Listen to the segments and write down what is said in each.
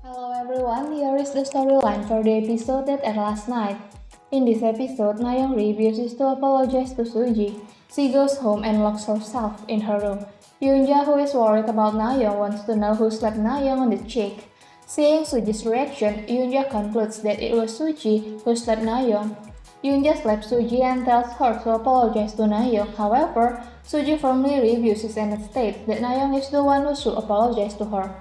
Hello everyone, here is the storyline for the episode that aired last night. In this episode, Nayeon refuses to apologize to Suji. She goes home and locks herself in her room. Yoonja, who is worried about Nayeon, wants to know who slapped Nayeon on the cheek. Seeing Suji's reaction, Yoonja concludes that it was Suji who slapped Nayeon. Yoonja slaps Suji and tells her to apologize to Nayeon. However, Suji firmly refuses and states that Nayeon is the one who should apologize to her.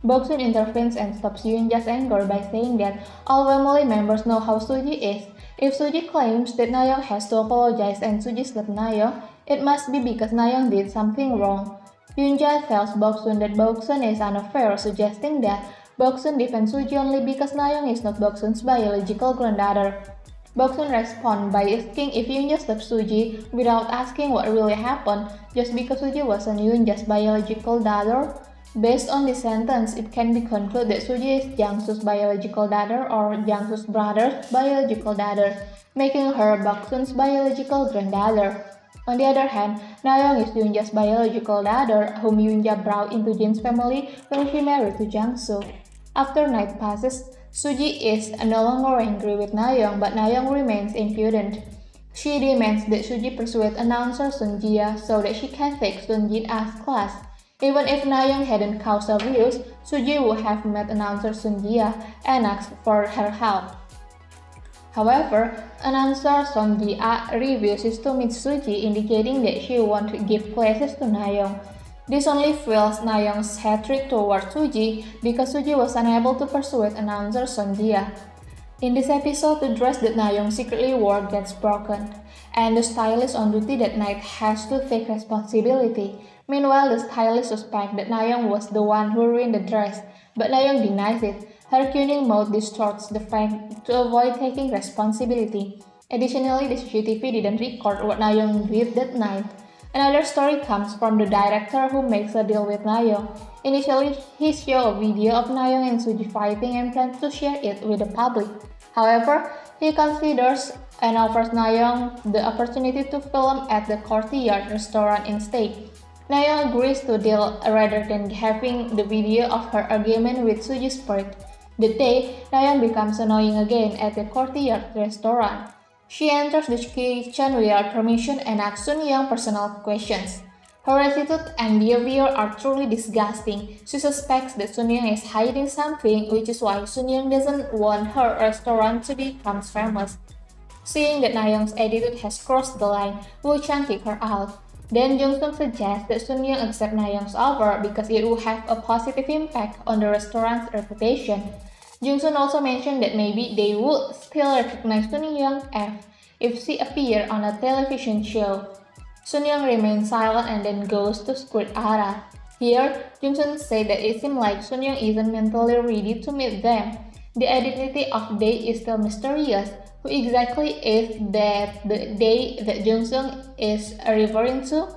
Boksun intervenes and stops Yoonja's anger by saying that all family members know how Suji is. If Suji claims that Nayeon has to apologize and Suji slapped Nayeon, it must be because Nayeon did something wrong. Yoonja tells Boksun that Boksun is unfair, suggesting that Boksun defends Suji only because Nayeon is not Boksun's biological granddaughter. Boksun responds by asking if Yoonja slapped Suji without asking what really happened, just because Suji wasn't Yoonja's biological daughter. Based on this sentence, it can be concluded that Suji is Jangsu's biological daughter or Jangsu's brother's biological daughter, making her Boksun's biological granddaughter. On the other hand, Nayeon is Yoonja's biological daughter, whom Yoonja brought into Jin's family when she married to Jangsu. After night passes, Suji is no longer angry with Nayeon, but Nayeon remains impudent. She demands that Suji persuade announcer Sun Jia so that she can take Sun Jin-a's class. Even if Nayeon hadn't caused abuse, Suji would have met announcer Sun Jia and asked for her help. However, announcer Sun Jia refuses to meet Suji, indicating that she won't give places to Nayeon. This only fuels Nayeon's hatred toward Suji because Suji was unable to persuade announcer Sun Jia. In this episode, the dress that Nayeon secretly wore gets broken, and the stylist on duty that night has to take responsibility. Meanwhile, the stylist suspects that Nayeon was the one who ruined the dress, but Nayeon denies it. Her cunning mode distorts the fact to avoid taking responsibility. Additionally, the CCTV didn't record what Nayeon did that night. Another story comes from the director who makes a deal with Nayeon. Initially, he showed a video of Nayeon and Suji fighting and plans to share it with the public. However, he considers and offers Nayeon the opportunity to film at the Courtyard restaurant instead. Nayeon agrees to deal rather than having the video of her argument with Suji's spirit. That day, Nayeon becomes annoying again at the Courtyard restaurant. She enters the kitchen without permission and asks Sun Young personal questions. Her attitude and behavior are truly disgusting. She suspects that Sun Young is hiding something, which is why Sun Young doesn't want her restaurant to become famous. Seeing that Nayeon's attitude has crossed the line, Woo Chan kick her out. Then Jung-sung suggests that Sun Young accept Nayeon's offer because it would have a positive impact on the restaurant's reputation. Jung-sung also mentioned that maybe they would still recognize Sun Young if she appeared on a television show. Sun Young remains silent and then goes to squirt Ara. Here, Jung-sung said that it seemed like Sun Young isn't mentally ready to meet them. The identity of Dae is still mysterious. Who exactly is that the Dae that Jung-sung is referring to?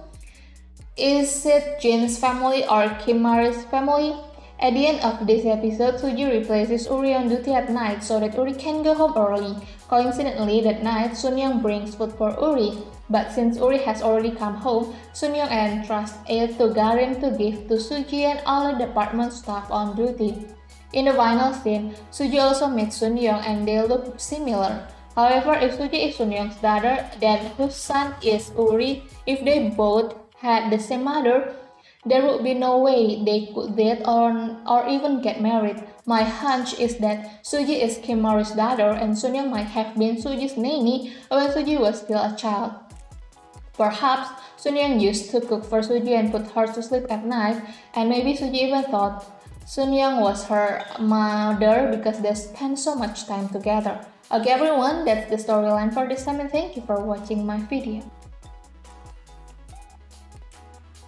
Is it Jin's family or Kim Mari's family? At the end of this episode, Suji replaces Uri on duty at night so that Uri can go home early. Coincidentally, that night, Sun Young brings food for Uri. But since Uri has already come home, Sun Young entrusts it to Garin to give to Suji and all the department staff on duty. In the final scene, Suji also meets Sun Young and they look similar. However, if Suji is Sun Young's daughter, then whose son is Uri? If they both had the same mother, there would be no way they could date or even get married. My hunch is that Suji is Kim Mari's daughter and Sun Young might have been Suji's nanny when Suji was still a child. Perhaps Sun Young used to cook for Suji and put her to sleep at night, and maybe Suji even thought Sun Young was her mother because they spent so much time together. Okay everyone, that's the storyline for this time and thank you for watching my video.